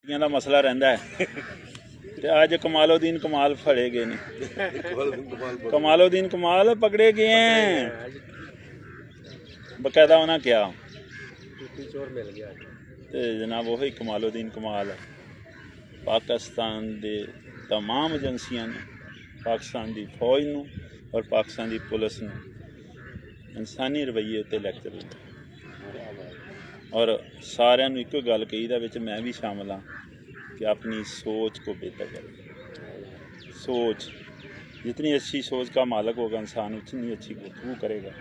ਦਾ ਮਸਲਾ ਰਹਿੰਦਾ ਹੈ ਤੇ ਅੱਜ ਕਮਾਲਉਦੀਨ ਕਮਾਲ ਫੜੇ ਗਏ ਨੇ। ਕਮਾਲਉਦੀਨ ਕਮਾਲ ਪਕੜੇ ਗਏ हैं ਬਕਾਇਦਾ ਉਹਨਾਂ ਕਿਹਾ ਤੇ ਜਨਾਬ ਉਹੀ ਕਮਾਲਉਦੀਨ ਕਮਾਲ ਪਾਕਿਸਤਾਨ ਦੇ तमाम ਏਜੰਸੀਆਂ ਨੂੰ, ਪਾਕਿਸਤਾਨ ਦੀ ਫੌਜ ਨੂੰ ਔਰ ਪਾਕਿਸਤਾਨ ਦੀ ਪੁਲਿਸ ਨੂੰ ਇਨਸਾਨੀ ਰਵੱਈਏ ਉੱਤੇ ਲੈਕਚਰ ਦਿੱਤਾ और सारिਆਂ ਨੂੰ ਇੱਕੋ ਗੱਲ ਕਹੀ ਦਾ ਵਿੱਚ मैं भी शामिल हाँ कि अपनी सोच को बेहतर करें। सोच जितनी अच्छी सोच का मालिक होगा इंसान उतनी अच्छी गुफ्तगू करेगा,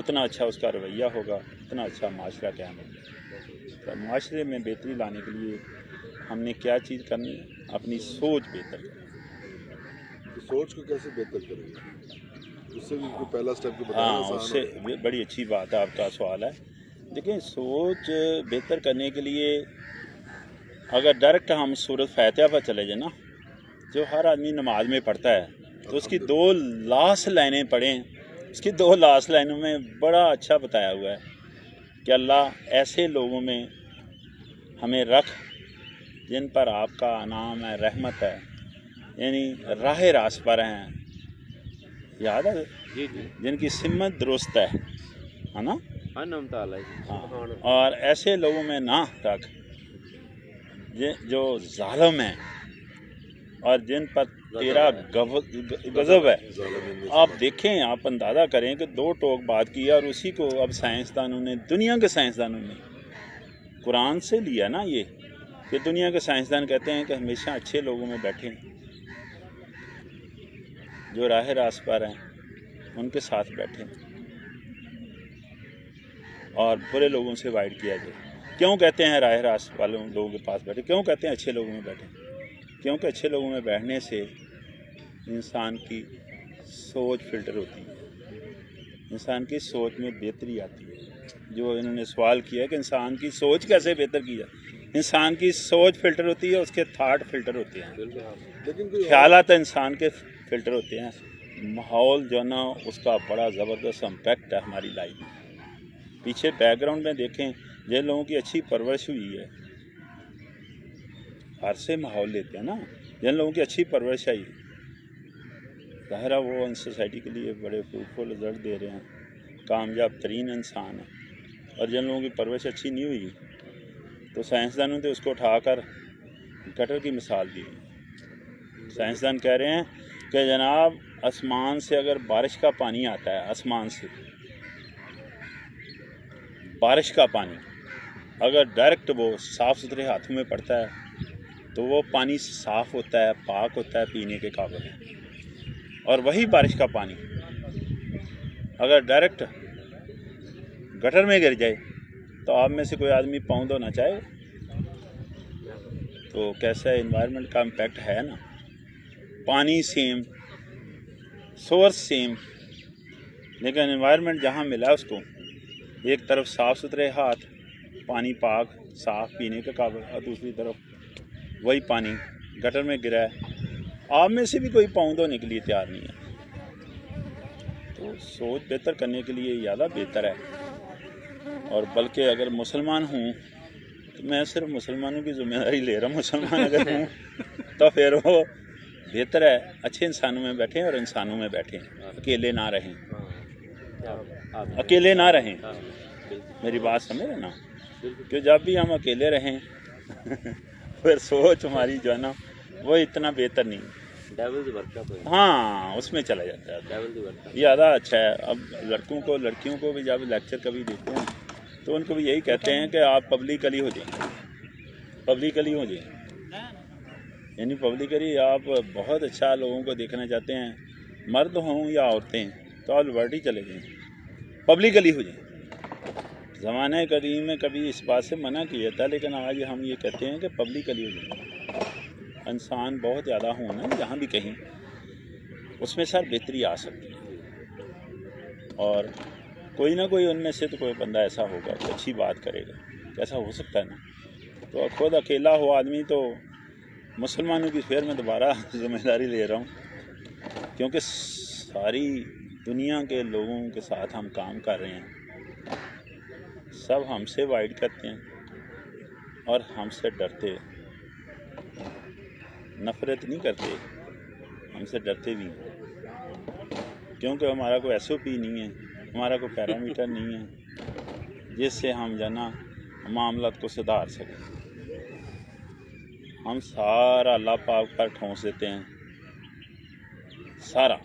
उतना अच्छा उसका रवैया होगा, उतना अच्छा माशरा कायम होगा। तो माशरे में बेहतरी लाने के लिए हमने क्या चीज़ करनी है, अपनी सोच बेहतर करें। तो सोच को कैसे बेहतर करेंगे, उससे भी कोई पहला स्टेप को बताना। हाँ, उससे बड़ी अच्छी बात है, आपका सवाल है। देखिए सोच बेहतर करने के लिए अगर डायरेक्ट हम सूरत फातिहा पर चले जाए ना, जो हर आदमी नमाज में पढ़ता है, तो उसकी दो लास्ट लाइनें पढ़ें। उसकी दो लास्ट लाइनों में बड़ा अच्छा बताया हुआ है कि अल्लाह ऐसे लोगों में हमें रख जिन पर आपका अनाम है, रहमत है, यानी राह रास पर हैं, याद है जिनकी सिमत दुरुस्त है ना। हाँ, और ऐसे लोगों में ना रख जो जालिम हैं और जिन पर तेरा गज़ब है। आप देखें, आप अंदाज़ा करें कि दो टोक बात की और उसी को अब साइंसदानों ने, दुनिया के साइंसदानों ने कुरान से लिया ना ये, कि दुनिया के साइंसदान कहते हैं कि हमेशा अच्छे लोगों में बैठें, जो राह रास पर हैं उनके साथ बैठें और बुरे लोगों से अवॉइड किया जाए। क्यों कहते हैं राह रास वालों लोगों के पास बैठे, क्यों कहते हैं अच्छे लोगों में बैठे? क्योंकि अच्छे लोगों में बैठने से इंसान की सोच फिल्टर होती है, इंसान की सोच में बेहतरी आती है। जो इन्होंने सवाल किया है कि इंसान की सोच कैसे बेहतर की जाए, इंसान की सोच फिल्टर होती है, उसके थाट फिल्टर होते हैं, ख्यालात इंसान के फिल्टर होते हैं। माहौल जो ना उसका बड़ा ज़बरदस्त इम्पैक्ट है हमारी लाइफ में। पीछे बैकग्राउंड में देखें, जिन लोगों की अच्छी परवरिश हुई है, घर से माहौल लेते हैं ना, जिन लोगों की अच्छी परवरिश आई, ज़ाहिर है वो इन सोसाइटी के लिए बड़े फ्रूटफुल रिजल्ट दे रहे हैं, कामयाब तरीन इंसान है। और जिन लोगों की परवरिश अच्छी नहीं हुई तो साइंसदानों ने उसको उठाकर गटर की मिसाल दी। साइंसदान कह रहे हैं कि जनाब आसमान से अगर बारिश का पानी आता है, आसमान से बारिश का पानी अगर डायरेक्ट वो साफ़ सुथरे हाथों में पड़ता है तो वो पानी साफ़ होता है, पाक होता है, पीने के काबिल है। और वही बारिश का पानी अगर डायरेक्ट गटर में गिर जाए तो आप में से कोई आदमी पाँव धोना चाहे? तो कैसा एनवायरनमेंट का इम्पैक्ट है ना। पानी सेम, सोर्स सेम, लेकिन एनवायरनमेंट जहाँ मिला उसको, एक तरफ साफ़ सुथरे हाथ, पानी पाक साफ़ पीने के काबिल, और दूसरी तरफ वही पानी गटर में गिरा है, आप में से भी कोई पाँव धोने के लिए तैयार नहीं है। तो सोच बेहतर करने के लिए ज़्यादा बेहतर है। और बल्कि अगर मुसलमान हूँ तो मैं सिर्फ मुसलमानों की ज़िम्मेदारी ले रहा हूँ। मुसलमान अगर हूँ तो फिर वो बेहतर है अच्छे इंसानों में बैठें और इंसानों में बैठें, अकेले ना रहें, अकेले ना रहें। मेरी बात समझ रहे ना, कि जब भी हम अकेले रहें फिर सोच हमारी जो है ना वो इतना बेहतर नहीं, हाँ उसमें चला जाता है। ज़्यादा अच्छा है। अब लड़कियों को भी जब लेक्चर कभी देते हैं तो उनको भी यही कहते हैं कि आप पब्लिकली हो जाएं, पब्लिकली हो जाएं, यानी पब्लिकली आप बहुत अच्छा लोगों को देखना चाहते हैं, मर्द हों या औरतें, तो आप लिबर्टी चले जाएं, पब्लिकली हो जाएं। ज़माने कदीम में कभी इस बात से मना किया था, लेकिन आज हम ये कहते हैं कि पब्लिकली हो जाएं। इंसान बहुत ज़्यादा हों ना जहाँ भी कहीं, उसमें सर बेहतरी आ सकती है। और कोई ना कोई उनमें से तो कोई बंदा ऐसा होगा कि अच्छी बात करेगा, कैसा हो सकता है ना। तो खुद अकेला हो आदमी, तो मुसलमानों की फिर मैं दोबारा जिम्मेदारी ले रहा हूँ, क्योंकि सारी दुनिया के लोगों के साथ हम काम कर रहे हैं, सब हमसे वाइड करते हैं और हमसे डरते हैं। नफ़रत नहीं करते, हमसे डरते भी हैं, क्योंकि हमारा कोई SOP नहीं है, हमारा कोई पैरामीटर नहीं है जिससे हम जना मामलात को सुधार सकें। हम सारा अल्लाह पाक पर ठोंस देते हैं, सारा।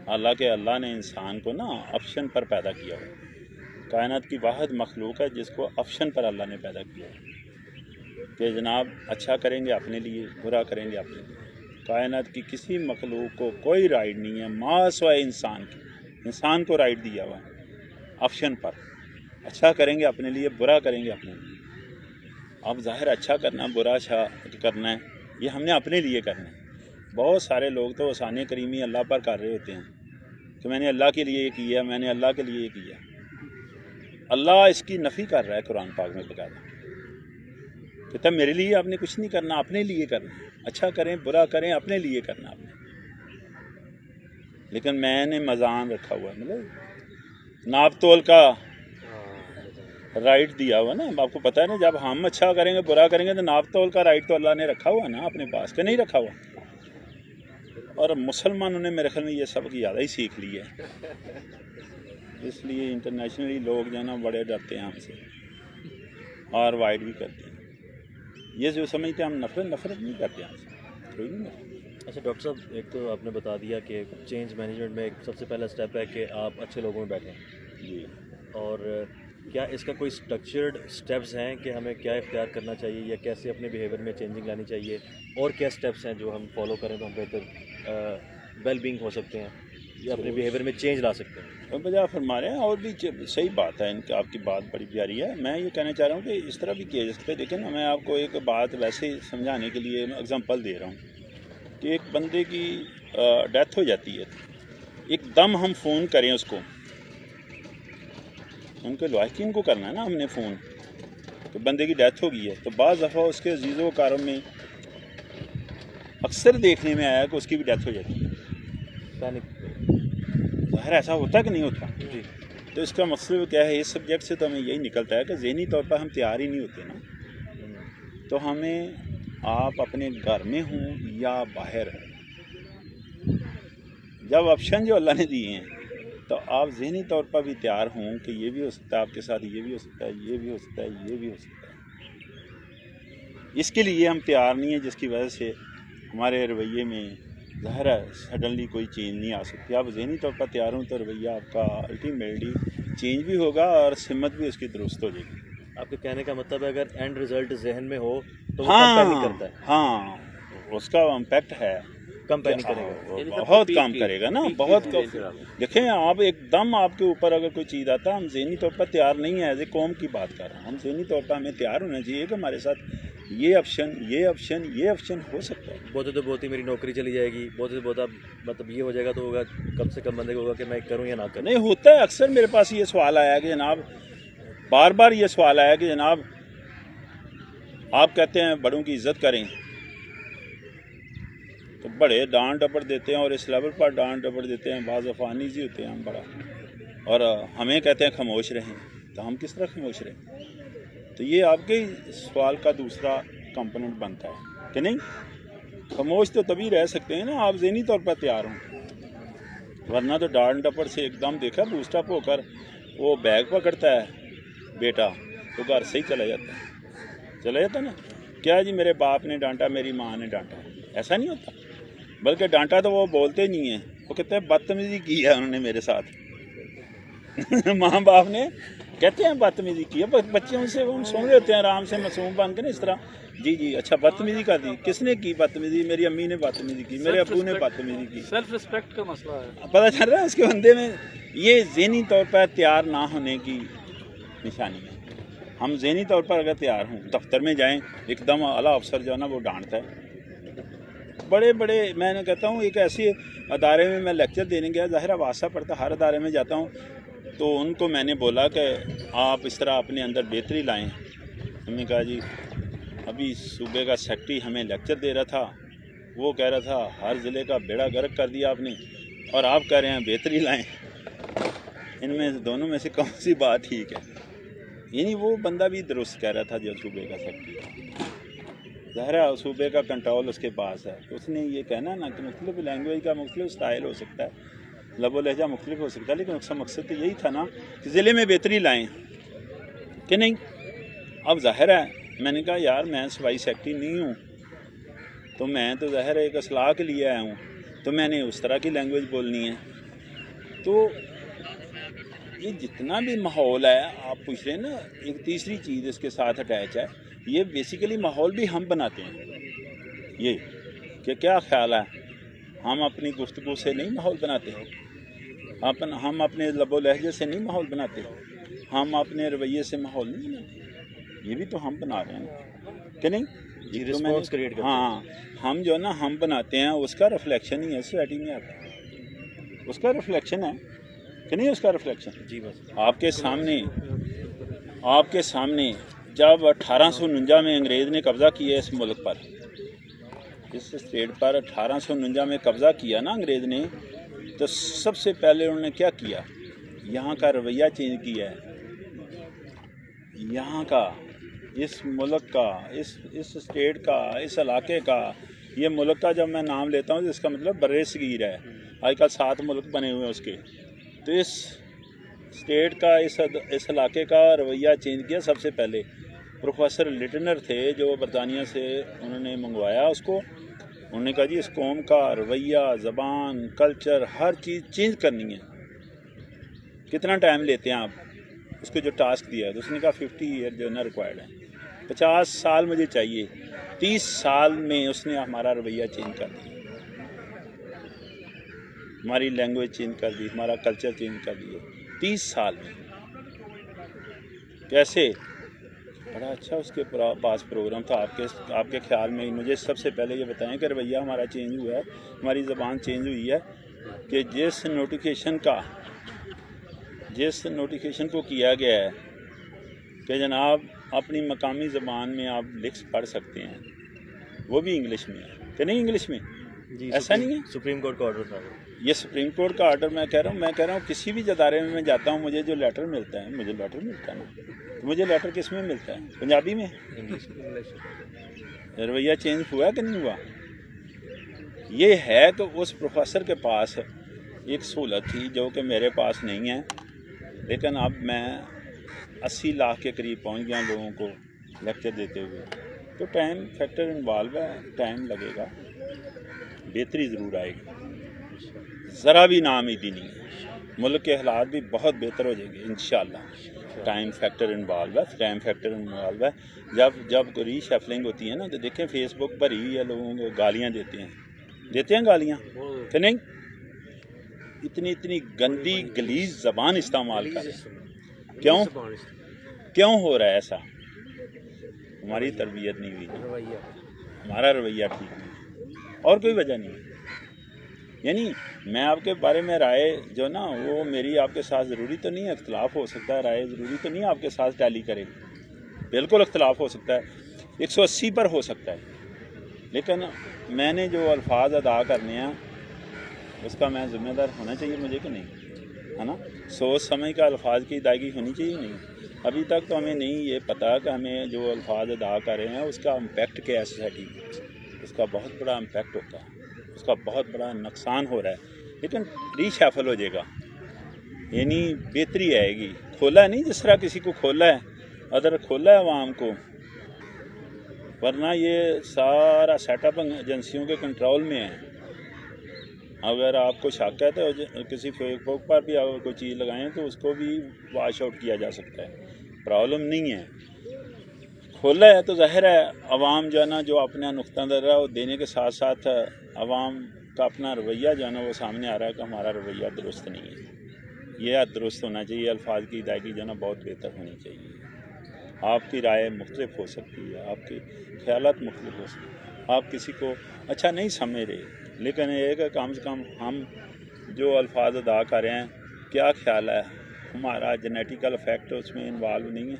हालांकि अल्लाह ने इंसान को ना ऑप्शन पर पैदा किया हुआ, कायनात की वाहिद मखलूक है जिसको ऑप्शन पर अल्लाह ने पैदा किया है कि जनाब अच्छा करेंगे अपने लिए, बुरा करेंगे अपने लिए। कायनात की किसी मखलूक को कोई राइट नहीं है मासवाए इंसान की, इंसान को राइट दिया हुआ है ऑप्शन पर। अच्छा करेंगे अपने लिए, बुरा करेंगे अपने लिए। अब ज़ाहिर अच्छा करना, बुरा अच्छा करना है, ये हमने अपने लिए करना है। बहुत सारे लोग तो आसानी करीमी अल्लाह पर कर रहे होते हैं कि मैंने अल्लाह के लिए ये किया, मैंने अल्लाह के लिए ये किया। अल्लाह इसकी नफ़ी कर रहा है कुरान पाक में बकायदा, कहता मेरे लिए आपने कुछ नहीं करना, अपने लिए करना। अच्छा करें बुरा करें, अपने लिए करना आपने। लेकिन मैंने मज़ान रखा हुआ है, मतलब नाप तोल का राइट दिया हुआ ना। आपको पता है ना, जब हम अच्छा करेंगे बुरा करेंगे तो नाप तोल का राइट तो अल्लाह ने रखा हुआ ना अपने पास, कि नहीं रखा हुआ। और मुसलमानों ने मेरे ख्याल में ये सबक ज़्यादा ही सीख लिया है, इसलिए इंटरनेशनली लोग जो है ना बड़े डरते हैं हमसे और वाइड भी करते हैं। ये जो समझते हैं हम नफरत नहीं करते हमसे, कोई नहीं। अच्छा डॉक्टर साहब, एक तो आपने बता दिया कि चेंज मैनेजमेंट में एक सबसे पहला स्टेप है कि आप अच्छे लोगों में बैठें जी। और क्या इसका कोई स्ट्रक्चर्ड स्टेप्स हैं कि हमें क्या इख्तियार करना चाहिए या कैसे अपने बिहेवियर में चेंजिंग लानी चाहिए, और क्या स्टेप्स हैं जो हम फॉलो करें तो हम बेहतर वेल बीइंग हो सकते हैं या अपने बिहेवियर में चेंज ला सकते हैं? तो बजा फरमा रहे हैं, और भी सही बात है इनकी, आपकी बात बड़ी प्यारी है। मैं ये कहना चाह रहा हूँ कि इस तरह भी किया जा सकता है। देखिए ना, मैं आपको एक बात वैसे ही समझाने के लिए एग्जांपल दे रहा हूँ कि एक बंदे की डेथ हो जाती है, एकदम हम फ़ोन करें उसको, उनके लायकीन को करना है ना हमने फ़ोन, तो बंदे की डेथ हो गई है, तो बाज़ दफ़ा उसके अजीज़ो कारों में अक्सर देखने में आया कि उसकी भी डेथ हो जाती है। पैनिक। ज़ाहिर ऐसा होता कि नहीं होता जी। तो इसका मकसद क्या है, इस सब्जेक्ट से तो हमें यही निकलता है कि ज़हनी तौर पर हम तैयार ही नहीं होते ना। तो हमें आप अपने घर में हों या बाहर, जब ऑप्शन जो अल्लाह ने दिए हैं तो आप ज़हनी तौर पर भी तैयार हों कि ये भी हो सकता है आपके साथ, ये भी हो सकता है, ये भी हो सकता है, ये भी हो सकता है। इसके लिए हम तैयार नहीं हैं, जिसकी वजह से हमारे रवैये में ज़ाहिर है सडनली कोई चेंज नहीं आ सकती। आप ज़हनी तौर पर तैयार हों तो रवैया आपका अल्टीमेटली चेंज भी होगा और सिमत भी उसकी दुरुस्त हो जाएगी। आपके कहने का मतलब है अगर एंड रिजल्ट जहन में हो तो वो हाँ, कम पैनिक करता है। हाँ, उसका इम्पैक्ट है, कम पैनिक करेगा। बहुत काम करेगा ना, बहुत कम। देखें आप, एकदम आपके ऊपर अगर कोई चीज़ आता है, हम ज़हनी तौर पर तैयार नहीं है। एज ए कौम की बात कर रहा हूँ, हम ज़हनी तौर पर हमें तैयार होना चाहिए कि हमारे साथ ये ऑप्शन हो सकता है। बहुत तो बहुत ही मेरी नौकरी चली जाएगी, बहुत से बहुत मतलब ये हो जाएगा, तो होगा कम से कम बंदे को होगा कि मैं करूँ या ना करूँ। नहीं होता है, अक्सर मेरे पास ये सवाल आया कि जनाब, बार बार ये सवाल आया कि जनाब आप कहते हैं बड़ों की इज़्ज़त करें, तो बड़े डांट डपट देते हैं और इस लेवल पर डांट डपट देते हैं, बाज़ अफानी जी होते हैं हम बड़ा, और हमें कहते हैं खामोश रहें, तो हम किस तरह खामोश रहें? तो ये आपके सवाल का दूसरा कंपोनेंट बनता है कि नहीं, खामोश तो तभी रह सकते हैं ना आप ज़हनी तौर पर तैयार हों, वरना तो डांट डपट से एकदम देखा बूस्टअप होकर वो बैग पकड़ता है बेटा तो घर से ही चला जाता ना। क्या जी मेरे बाप ने डांटा, मेरी माँ ने डांटा, ऐसा नहीं होता। बल्कि डांटा तो वो बोलते नहीं हैं, वो कहते हैं बदतमीजी की है उन्होंने मेरे साथ माँ बाप ने कहते हैं बदतमीजी की है, बच्चे उनसे हम सुन रहे होते हैं आराम से मासूम बन के ना, इस तरह जी अच्छा बदतमीजी कर दी, किसने की बदतमीजी? मेरी अम्मी ने बदतमीजी की, मेरे अब्बू ने बदतमीजी की। सेल्फ रिस्पेक्ट का मसला है, पता चल रहा है उसके बंदे में ये ज़हनी तौर पर तैयार ना होने की निशानी है। हम ज़हनी तौर पर अगर तैयार हों, दफ्तर में जाएं, एकदम आला अफसर जो है ना वो डांटता है, बड़े बड़े, मैं कहता हूँ एक ऐसे अदारे में मैं लेक्चर देने गया, ज़ाहिर वास्ता पड़ता, हर अदारे में जाता हूँ, तो उनको मैंने बोला कि आप इस तरह अपने अंदर बेहतरी लाएं। हमने कहा जी अभी सूबे का सेक्रेटरी हमें लेक्चर दे रहा था, वो कह रहा था हर ज़िले का बेड़ा गर्क कर दिया आपने, और आप कह रहे हैं बेहतरी लाएं। इनमें दोनों में से कौन सी बात ठीक है? यानी वो बंदा भी दुरुस्त कह रहा था जो सूबे का सेक्रेटरी। ظاہر ہے صوبے کا کنٹرول اس کے پاس ہے. اس نے یہ کہنا نا کہ مختلف لینگویج کا مختلف سٹائل ہو سکتا ہے, لب و لہجہ مختلف ہو سکتا ہے, لیکن اس کا مقصد تو یہی تھا نا کہ ضلع میں بہتری لائیں کہ نہیں. اب ظاہر ہے میں نے کہا یار میں صوبائی سیکٹری نہیں ہوں, تو میں تو ظاہر ہے ایک اصلاح کے لیے آیا ہوں, تو میں نے اس طرح کی لینگویج بولنی ہے. تو یہ جتنا بھی ماحول ہے آپ پوچھ رہے ہیں نا, ایک تیسری چیز اس کے ساتھ اٹیچ ہے, یہ بیسیکلی ماحول بھی ہم بناتے ہیں. یہ کہ کیا خیال ہے, ہم اپنی گفتگو سے نہیں ماحول بناتے, ہم اپنے لب و لہجے سے نہیں ماحول بناتے, ہم اپنے رویے سے ماحول نہیں بناتے, یہ بھی تو ہم بنا رہے ہیں کہ نہیں. جی رسپانس کریٹ کرتے ہیں. ہاں ہم جو ہے نا ہم بناتے ہیں, اس کا ریفلیکشن ہی ہے سوسائٹی میں آتا ہے, اس کا ریفلیکشن ہے کہ نہیں. اس کا ریفلیکشن جی بس آپ کے سامنے جب 1849 میں انگریز نے قبضہ کیا اس ملک پر, اس اسٹیٹ پر 1849 میں قبضہ کیا نا انگریز نے, تو سب سے پہلے انہوں نے کیا کیا, یہاں کا رویہ چینج کیا ہے. یہاں کا, اس ملک کا, اس اسٹیٹ کا, اس علاقے کا. یہ ملک کا جب میں نام لیتا ہوں تو اس کا مطلب بر صغیر ہے. آج کل 7 ملک بنے ہوئے ہیں اس کے. تو اس اسٹیٹ کا, اس علاقے کا رویہ چینج کیا سب سے پہلے. پروفیسر لٹنر تھے جو برطانیہ سے انہوں نے منگوایا اس کو. انہوں نے کہا جی اس قوم کا رویہ, زبان, کلچر, ہر چیز چینج کرنی ہے. کتنا ٹائم لیتے ہیں آپ اس کو جو ٹاسک دیا ہے؟ تو اس نے کہا 50 ایئر جو ہے نا ریکوائرڈ ہے, 50 سال مجھے چاہیے. 30 سال میں اس نے ہمارا رویہ چینج کر دیا, ہماری لینگویج چینج کر دی, ہمارا کلچر چینج کر دیا 30 سال میں. کیسے؟ بڑا اچھا اس کے پاس پروگرام تھا. آپ کے خیال میں مجھے سب سے پہلے یہ بتائیں کہ رویہ ہمارا چینج ہوا ہے, ہماری زبان چینج ہوئی ہے کہ جس نوٹیفیکیشن کو کیا گیا ہے کہ جناب اپنی مقامی زبان میں آپ لکھ پڑھ سکتے ہیں, وہ بھی انگلش میں ہے کہ نہیں. انگلش میں جی ایسا نہیں ہے. سپریم کورٹ کا آرڈر تھا یہ سپریم کورٹ کا آرڈر میں کہہ رہا ہوں کسی بھی ادارے میں جاتا ہوں, مجھے جو لیٹر ملتا ہے, مجھے لیٹر ملتا ہے نا, تو مجھے لیٹر کس میں ملتا ہے؟ پنجابی میں. رویہ چینج ہوا کہ نہیں ہوا؟ یہ ہے کہ اس پروفیسر کے پاس ایک سہولت تھی جو کہ میرے پاس نہیں ہے, لیکن اب میں 80 لاکھ کے قریب پہنچ گیا لوگوں کو لیکچر دیتے ہوئے. تو ٹائم فیکٹر انوالو ہے, ٹائم لگے گا, بہتری ضرور آئے گی, ذرا بھی ناامیدی نہیں ہے. ملک کے حالات بھی بہت بہتر ہو جائیں گے انشاءاللہ. ٹائم فیکٹر انوالو ہے. جب ری شفلنگ ہوتی ہے نا, تو دیکھیں فیس بک بھری ہوئی ہے, لوگوں کو گالیاں دیتے ہیں گالیاں کہ نہیں. اتنی گندی گلیز زبان استعمال کر رہے ہیں. کیوں ہو رہا ہے ایسا؟ ہماری تربیت نہیں ہوئی, ہمارا رویہ ٹھیک نہیں, اور کوئی وجہ نہیں. یعنی میں آپ کے بارے میں رائے جو نا وہ میری آپ کے ساتھ ضروری تو نہیں ہے, اختلاف ہو سکتا ہے, رائے ضروری تو نہیں آپ کے ساتھ ٹیلی کرے, بالکل اختلاف ہو سکتا ہے, 180 پر ہو سکتا ہے, لیکن میں نے جو الفاظ ادا کرنے ہیں اس کا میں ذمہ دار ہونا چاہیے مجھے کہ نہیں, ہے نا. سوچ سمجھ کا الفاظ کی ادائیگی ہونی چاہیے نہیں. ابھی تک تو ہمیں نہیں یہ پتہ کہ ہمیں جو الفاظ ادا کر رہے ہیں اس کا امپیکٹ کیا ہے سوسائٹی میں. اس کا بہت بڑا امپیکٹ ہوتا ہے, اس کا بہت بڑا نقصان ہو رہا ہے, لیکن ری شیفل ہو جائے گا, یعنی بہتری آئے گی. کھولا ہے نہیں جس طرح کسی کو کھولا ہے, ادر کھولا ہے عوام کو, ورنہ یہ سارا سیٹ اپ ایجنسیوں کے کنٹرول میں ہے. اگر آپ کو شک ہے تو کسی فیس بک پر بھی اگر کوئی چیز لگائیں تو اس کو بھی واش آؤٹ کیا جا سکتا ہے, پرابلم نہیں ہے. کھولا ہے تو ظاہر ہے عوام جو ہے نا جو اپنا نقطہ نظر ہے وہ دینے کے ساتھ ساتھ عوام کا اپنا رویہ جو ہے نا وہ سامنے آ رہا ہے کہ ہمارا رویہ درست نہیں ہے. یہ درست ہونا چاہیے, الفاظ کی ادائیگی جو ہے نا بہت بہتر ہونی چاہیے. آپ کی رائے مختلف ہو سکتی ہے, آپ کے خیالات مختلف ہو سکتے ہیں, آپ کسی کو اچھا نہیں سمجھ رہے, لیکن یہ کہ کم سے کم ہم جو الفاظ ادا کر رہے ہیں کیا خیال ہے, ہمارا جینیٹیکل افیکٹ اس میں انوالو نہیں ہے,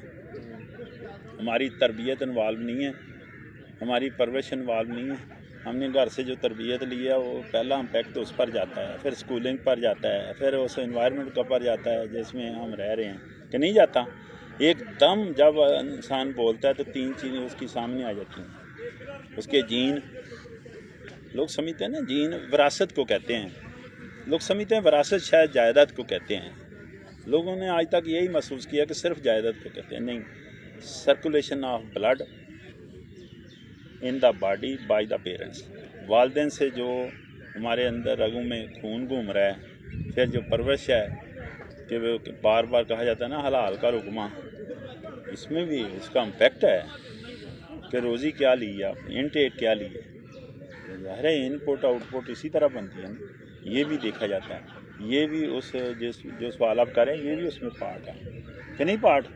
ہماری تربیت انوالو نہیں ہے, ہماری پرورش انوالو نہیں ہے. ہم نے گھر سے جو تربیت لی ہے وہ پہلا امپیکٹ اس پر جاتا ہے, پھر اسکولنگ پر جاتا ہے, پھر اس انوائرمنٹ کا پر جاتا ہے جس میں ہم رہ رہے ہیں کہ نہیں جاتا. ایک دم جب انسان بولتا ہے تو 3 چیزیں اس کی سامنے آ جاتی ہیں, اس کے جین، لوگ سمجھتے ہیں نا جین وراثت کو کہتے ہیں، لوگ سمجھتے ہیں وراثت شاید جائیداد کو کہتے ہیں. لوگوں نے آج تک یہی محسوس کیا کہ صرف جائیداد کو کہتے ہیں. نہیں، circulation of blood in the body by the parents. والدین سے جو ہمارے اندر رگوں میں خون گھوم رہا ہے، پھر جو پرورش ہے کہ وہ بار بار کہا جاتا ہے نا حلال کا رکمہ، اس میں بھی اس کا امپیکٹ ہے کہ روزی کیا لی ہے آپ نے، انٹیک کیا لی ہے. ظاہر ہے ان پٹ آؤٹ پٹ اسی طرح بنتی ہے نا، یہ بھی دیکھا جاتا ہے. یہ بھی اس جو سوال آپ کریں یہ بھی اس میں پارٹ ہے کہ نہیں پارٹ،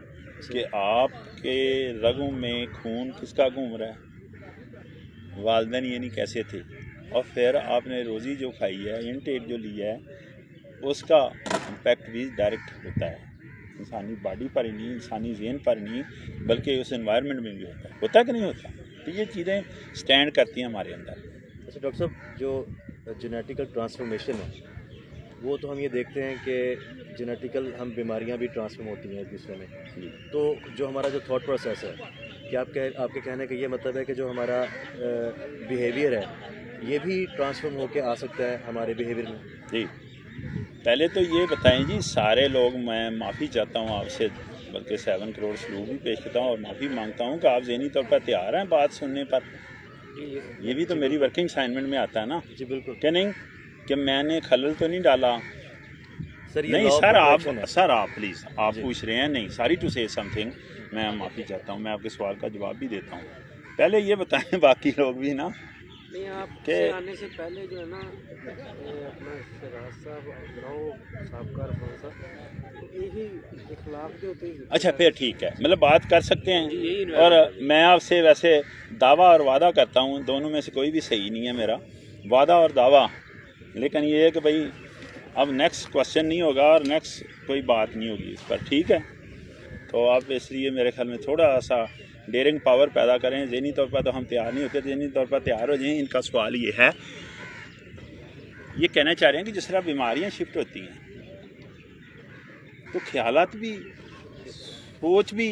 کہ آپ کے رگوں میں خون کس کا گھوم رہا ہے، والدین یہ نہیں کیسے تھے، اور پھر آپ نے روزی جو کھائی ہے، انٹیک جو لیا ہے، اس کا امپیکٹ بھی ڈائریکٹ ہوتا ہے انسانی باڈی پر ہی نہیں، انسانی ذہن پر ہی نہیں، بلکہ اس انوائرمنٹ میں بھی ہوتا ہے کہ نہیں ہوتا. تو یہ چیزیں سٹینڈ کرتی ہیں ہمارے اندر. اچھا ڈاکٹر صاحب، جو جینیٹیکل ٹرانسفارمیشن ہے وہ تو ہم یہ دیکھتے ہیں کہ جینیٹیکل ہم بیماریاں بھی ٹرانسفارم ہوتی ہیں ایک دوسرے میں. تو جو ہمارا جو تھاٹ پروسیس ہے، کیا آپ کے کہنے کا یہ مطلب ہے کہ جو ہمارا بیہیویئر ہے یہ بھی ٹرانسفارم ہو کے آ سکتا ہے ہمارے بیہیویئر میں؟ جی، پہلے تو یہ بتائیں جی، سارے لوگ، میں معافی چاہتا ہوں آپ سے، بلکہ 7 کروڑ سلوک بھی پیش کرتا ہوں اور معافی مانگتا ہوں کہ آپ ذہنی طور پر تیار ہیں بات سننے پر. یہ بھی تو میری ورکنگ اسائنمنٹ میں آتا ہے نا. جی بالکل. کہ نہیں کہ میں نے خلل تو نہیں ڈالا. سر یہ نہیں law of سر، attraction ہے. آپ پلیز آپ پوچھ رہے ہیں، نہیں ساری ٹو سے سم تھنگ، میں معافی چاہتا ہوں، میں آپ کے سوال کا جواب بھی دیتا ہوں. پہلے یہ بتائیں باقی لوگ بھی نا نہیں، آپ کہ سے آنے سے پہلے جو ہے نا اپنا شہراز صاحب راؤ صاحب کا رفان صاحب یہی اخلاق جو ہوتے ہیں. اچھا پھر ٹھیک ہے، مطلب بات کر سکتے ہیں. اور میں آپ سے ویسے دعویٰ اور وعدہ کرتا ہوں، دونوں میں سے کوئی بھی صحیح نہیں ہے میرا، وعدہ اور دعویٰ. لیکن یہ ہے کہ بھائی اب نیکسٹ کوشچن نہیں ہوگا اور نیکسٹ کوئی بات نہیں ہوگی اس پر، ٹھیک ہے. تو آپ اس لیے میرے خیال میں تھوڑا سا ڈیرنگ پاور پیدا کریں. ذہنی طور پر تو ہم تیار نہیں ہوتے، ذہنی طور پر تیار ہو جائیں. ان کا سوال یہ ہے، یہ کہنا چاہ رہے ہیں کہ جس طرح بیماریاں شفٹ ہوتی ہیں تو خیالات بھی، سوچ بھی،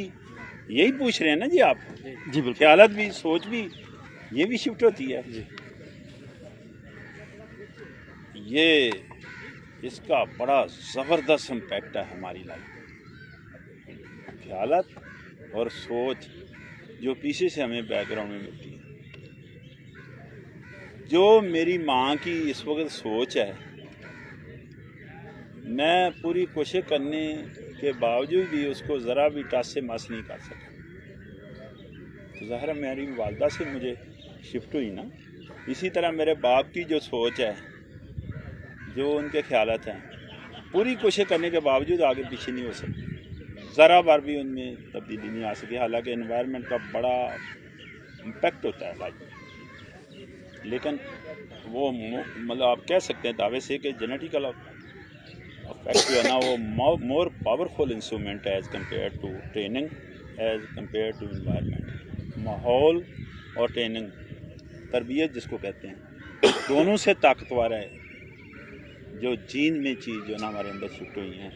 یہی پوچھ رہے ہیں نا جی آپ؟ جی بالکل. خیالات بھی، سوچ بھی، یہ بھی شفٹ ہوتی ہے. جی یہ اس کا بڑا زبردست امپیکٹ ہے ہماری لائف. خیالات اور سوچ جو پیچھے سے ہمیں بیک گراؤنڈ میں ملتی ہے. جو میری ماں کی اس وقت سوچ ہے، میں پوری کوشش کرنے کے باوجود بھی اس کو ذرا بھی ٹچ سے مس نہیں کر سکا. تو ظاہر میری والدہ سے مجھے شفٹ ہوئی نا. اسی طرح میرے باپ کی جو سوچ ہے، جو ان کے خیالات ہیں، پوری کوشش کرنے کے باوجود آگے پیچھے نہیں ہو سکتی، ذرا بار بھی ان میں تبدیلی نہیں آ سکی. حالانکہ انوائرمنٹ کا بڑا امپیکٹ ہوتا ہے لائف میں. لیکن وہ مطلب آپ کہہ سکتے ہیں دعوے سے کہ جینیٹیکل افیکٹ جو ہے نا وہ مور پاورفل انسٹرومنٹ ہے as compare to training, as compare to environment. ماحول اور ٹریننگ، تربیت جس کو کہتے ہیں، دونوں سے طاقتور ہے. جو جین میں چیز جو نا ہمارے اندر شفٹ ہوئی ہیں،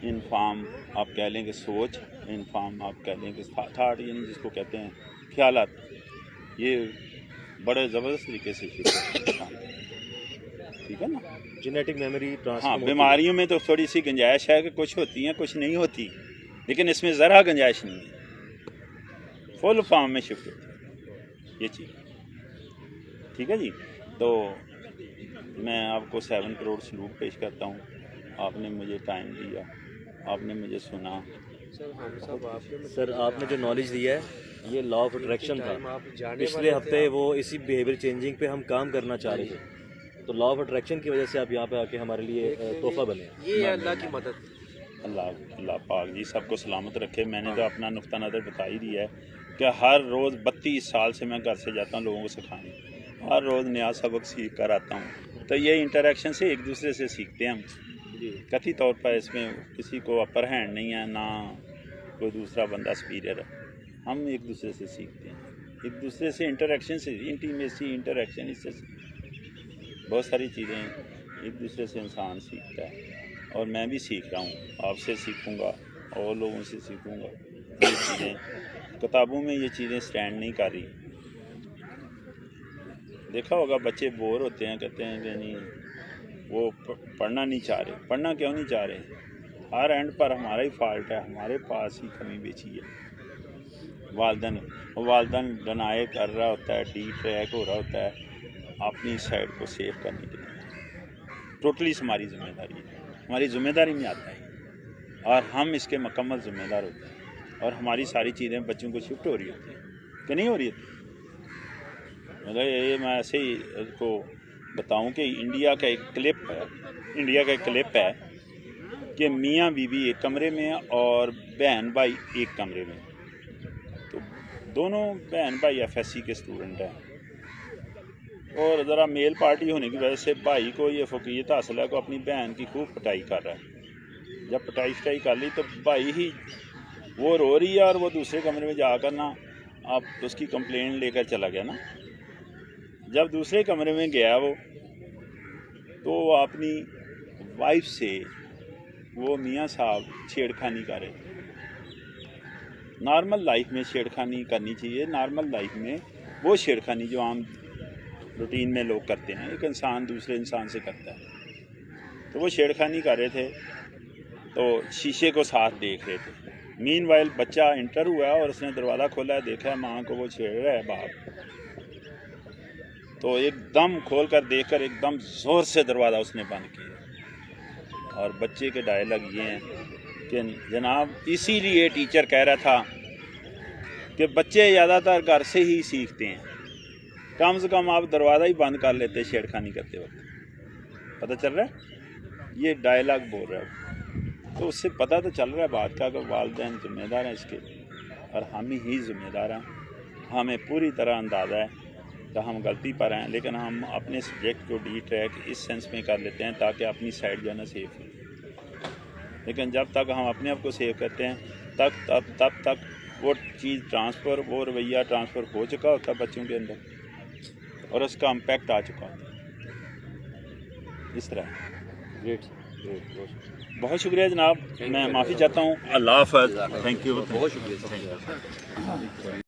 ان فارم آپ کہہ لیں کہ سوچ، ان فارم آپ کہہ لیں کہ تھاٹ، یعنی جس کو کہتے ہیں خیالات، یہ بڑے زبردست طریقے سے شفٹ ہوتے ہیں. ٹھیک ہے نا. جینیٹک میموری ہاں، ٹرانسفارم. بیماریوں میں تو تھوڑی سی گنجائش ہے کہ کچھ ہوتی ہیں کچھ نہیں ہوتی، لیکن اس میں ذرا گنجائش نہیں ہے، فل فارم میں شفٹ ہوتی ہے یہ چیز. ٹھیک ہے جی. تو میں آپ کو 7 کروڑ سلوک پیش کرتا ہوں. آپ نے مجھے ٹائم دیا، آپ نے مجھے سنا. سر آپ نے جو نالج دیا ہے یہ لا آف اٹریکشن تھا. پچھلے ہفتے وہ اسی بیہیویئر چینجنگ پہ ہم کام کرنا چاہ رہے تھے، تو لا آف اٹریکشن کی وجہ سے آپ یہاں پہ آ کے ہمارے لیے تحفہ بنے. یہ ہے اللہ کی مدد. اللہ پاک جی سب کو سلامت رکھے. میں نے تو اپنا نقطہ نظر بتا ہی دیا ہے کہ ہر روز 32 سال سے میں گھر سے جاتا ہوں لوگوں کو سکھانے، ہر روز نیا سبق سیکھ کر آتا ہوں. تو یہ انٹریکشن سے ایک دوسرے سے سیکھتے ہیں ہم. قطعی طور پر اس میں کسی کو اپر ہینڈ نہیں ہے، نہ کوئی دوسرا بندہ سپیریئر ہے. ہم ایک دوسرے سے سیکھتے ہیں، ایک دوسرے سے انٹریکشن سے، انٹیمیسی، انٹریکشن، اس سے بہت ساری چیزیں ایک دوسرے سے انسان سیکھتا ہے. اور میں بھی سیکھ رہا ہوں، آپ سے سیکھوں گا اور لوگوں سے سیکھوں گا. یہ چیزیں کتابوں میں یہ چیزیں سٹینڈ نہیں کر رہی. देखा होगा बच्चे बोर होते हैं, कहते हैं कि नहीं वो पढ़ना नहीं चाह रहे। पढ़ना क्यों नहीं चाह रहे? हर एंड पर हमारा ही फॉल्ट है, हमारे पास ही कमी बेची है। वालदन डनाए कर रहा होता है, डी ट्रैक हो रहा होता है अपनी साइड को सेव करने के लिए। टोटली हमारी जिम्मेदारी है, हमारी जिम्मेदारी में आता है और हम इसके मुकम्मल जिम्मेदार होते हैं। और हमारी सारी चीज़ें बच्चों को शिफ्ट हो रही होती हैं कि नहीं हो रही होती। मतलब ये मैं ऐसे ही को बताऊं कि इंडिया का एक क्लिप है कि मियाँ बीवी एक कमरे में और बहन भाई एक कमरे में। तो दोनों बहन भाई FSC के स्टूडेंट हैं और ज़रा मेल पार्टी होने की वजह से भाई को ये फ़कीयत हासिल है को अपनी बहन की खूब पिटाई कर रहा है। जब पिटाई कर ली तो भाई ही वो रो रही है और वो दूसरे कमरे में जाकर ना आप उसकी कंप्लेंट लेकर चला गया ना। जब दूसरे कमरे में गया वो तो अपनी वाइफ से वो मियाँ साहब छेड़खानी कर रहे। नॉर्मल लाइफ में छेड़खानी करनी चाहिए, नॉर्मल लाइफ में वो छेड़खानी जो आम रूटीन में लोग करते हैं, एक इंसान दूसरे इंसान से करता है। तो वो छेड़खानी कर रहे थे तो शीशे को साथ देख रहे थे। मीनवाइल बच्चा इंटर हुआ और उसने दरवाज़ा खोला है, देखा है माँ को वो छेड़ रहा है बाप। तो एकदम खोल कर देखकर एकदम ज़ोर से दरवाज़ा उसने बंद किया। और बच्चे के डायलॉग ये हैं कि जनाब इसीलिए टीचर कह रहा था कि बच्चे ज़्यादातर घर से ही सीखते हैं, कम से कम आप दरवाज़ा ही बंद कर लेते छेड़खानी करते वक्त। पता चल रहा है? ये डायलॉग बोल रहा है। तो उससे पता तो चल रहा है बात का कि वालिदैन ज़िम्मेदार हैं इसके और हम ही ज़िम्मेदार हैं। हमें पूरी तरह अंदाज़ा है कि हम गलती पर हैं, लेकिन हम अपने सब्जेक्ट को डी ट्रैक इस सेंस में कर लेते हैं ताकि अपनी साइड जो है ना सेफ हो। लेकिन जब तक हम अपने आप को सेव करते हैं तब तक वो चीज़ ट्रांसफ़र, वो रवैया ट्रांसफ़र हो चुका होता है बच्चों के अंदर और उसका इम्पैक्ट आ चुका होता है। इस तरह ग्रेट बहुत शुक्रिया जनाब, मैं माफ़ी चाहता हूँ। अल्लाह हाफ़िज़। Thank you. बहुत शुक्रिया।